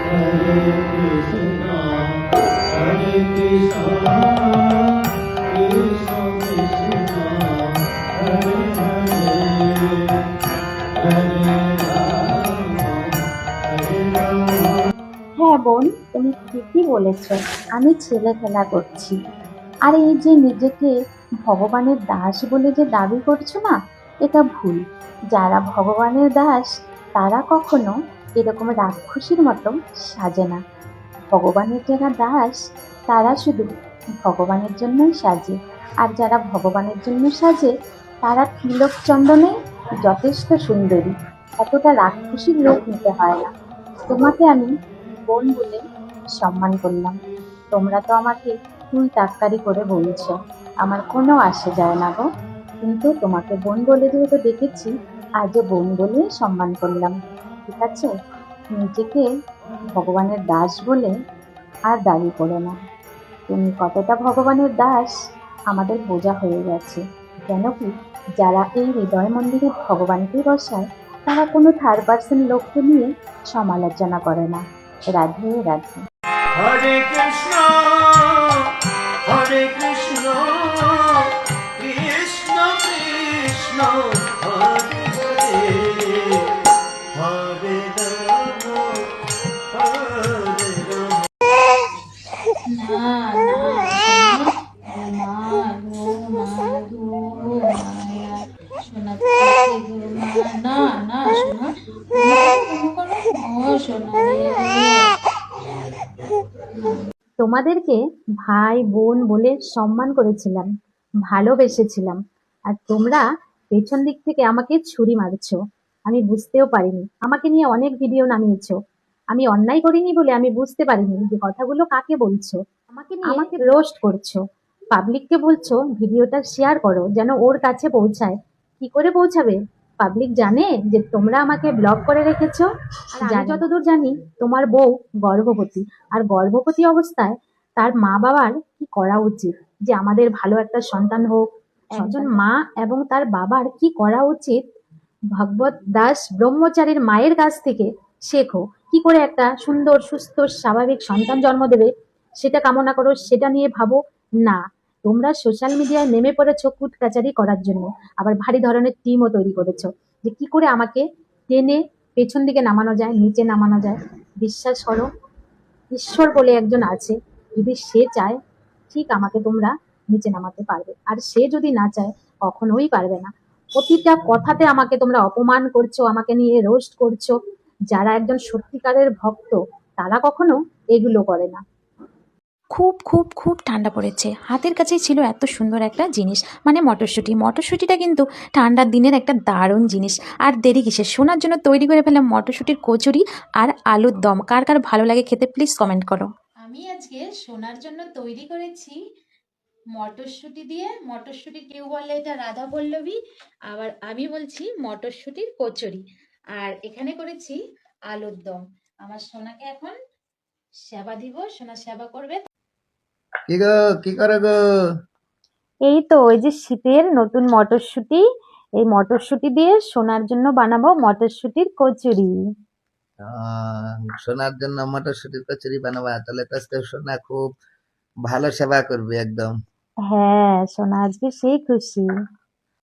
Hare Krishna, Hare Krishna, Krishna Krishna, Hare Hare, Hare Rama, Hare Rama। হ্যাঁ বোন, তুমি ঠিকই বলেছ। আমি ছেলে খেলা করছি। আর এই যে নিজেকে ভগবানের দাস বলে যে দাবি করছো না, এটা ভুল। যারা ভগবানের দাস তারা কখনো এরকম রাক্ষসীর মতো সাজে না। ভগবানের যারা দাস তারা শুধু ভগবানের জন্যই সাজে। আর যারা ভগবানের জন্য সাজে তারা তিলক চন্দনে যথেষ্ট সুন্দরী। এতটা রাক্ষসীর লোক নিতে হয় না। তোমাকে আমি বোন বলে সম্মান করলাম। তোমরা তো আমাকে তুই টাক্কারি করে বলছো, আমার কোনো আসে যায় না গো। কিন্তু তোমাকে বোন বলে যেহেতু দেখেছি, আজও বোন বলে সম্মান করলাম। ঠিক আছে? নিজেকে ভগবানের দাস বলে আর দাবি করো না। তুমি কতটা ভগবানের দাস আমাদের বোঝা হয়ে গেছে। কেন কি, যারা এই হৃদয় মন্দিরে ভগবানকে বসায় তারা কোনো থার্ড পার্সন লোককে নিয়ে সমালোচনা করে না। Radhe Radhe. Hare Krishna, Hare Krishna, Krishna Krishna, Hare Hare, Hare Rama, Hare Rama। না না সোনা, মা গো মায়া, সোনা গো মা, না সোনা, ও সোনা রে। তোমাদেরকে ভাই বোন বলে সম্মান করেছিলাম, ভালোবেসেছিলাম, আর তোমরা পেছন দিক থেকে আমাকে ছুরি মারছো। আমি বুঝতেও পারিনি। আমাকে নিয়ে অনেক ভিডিও নামিয়েছো। আমি অন্যায় করিনি বলে আমি বুঝতে পারিনি যে কথাগুলো কাকে বলছো। আমাকে রোস্ট করছো, পাবলিককে বলছো ভিডিওটা শেয়ার করো যেন ওর কাছে পৌঁছায়। কি করে পৌঁছাবে? পাবলিক জানে যে তোমরা আমাকে ব্লক করে রেখেছো। আর আমি যতদূর জানি তোমার বউ গর্ভবতী। আর গর্ভবতী অবস্থায় তার মা বাবার কি করা উচিত, যে আমাদের ভালো একটা সন্তান হোক। একজন মা এবং তার বাবার কি করা উচিত, ভগবত দাস ব্রহ্মচারীর মায়ের কাছ থেকে শেখো। কি করে একটা সুন্দর সুস্থ স্বাভাবিক সন্তান জন্ম দেবে সেটা কামনা করো, সেটা নিয়ে ভাবো না। তোমরা সোশ্যাল মিডিয়ায় নেমে পড়েছো কুট কাচারি করার জন্য। আবার ভারী ধরনের টিমও তৈরি করেছো যে কি করে আমাকে টেনে পেছন দিকে নামানো যায়, নিচে নামানো যায়। বিশ্বাস করো, ঈশ্বর বলে একজন আছে। যদি সে চায়, ঠিক আমাকে তোমরা নিচে নামাতে পারবে। আর সে যদি না চায়, কখনোই পারবে না। প্রতিটা কথাতে আমাকে তোমরা অপমান করছো, আমাকে নিয়ে রোস্ট করছো। যারা একজন সত্যিকারের ভক্ত তারা কখনো এগুলো করে না। খুব খুব খুব ঠান্ডা পড়েছে, হাতের কাছেই ছিল এত সুন্দর একটা জিনিস, মানে মটরশুঁটিটা কিন্তু ঠান্ডার দিনের একটা দারুণ জিনিস। আর দেরি কিসের, শোনার জন্য তৈরি করে ফেললাম মটরশুঁটির কচুরি আর আলুর দম। কার কার ভালো লাগে খেতে প্লিজ কমেন্ট করো। আমি আজকে সোনার জন্য তৈরি করেছি মটরশুঁটি দিয়ে। মটরশুঁটি কেউ বলে এটা রাধা পল্লবী, আবার আমি বলছি মটরশুঁটির কচুরি। আর এখানে করেছি আলুর দম। আমার সোনাকে এখন সেবা দিব, সোনা সেবা করবে। কি গো, কি করো গো? এই তো ওই যে শীতের নতুন মটরশুঁটি, এই মটরশুঁটি দিয়ে সোনার জন্য বানাবো মটরশুঁটির কচুরি। সোনার জন্য মটরশুটির কচুরি বানাবা? তাহলে তো আজকে সোনা খুব ভালো সেবা করবে একদম। হ্যাঁ, সোনা আজকে সেই খুশি।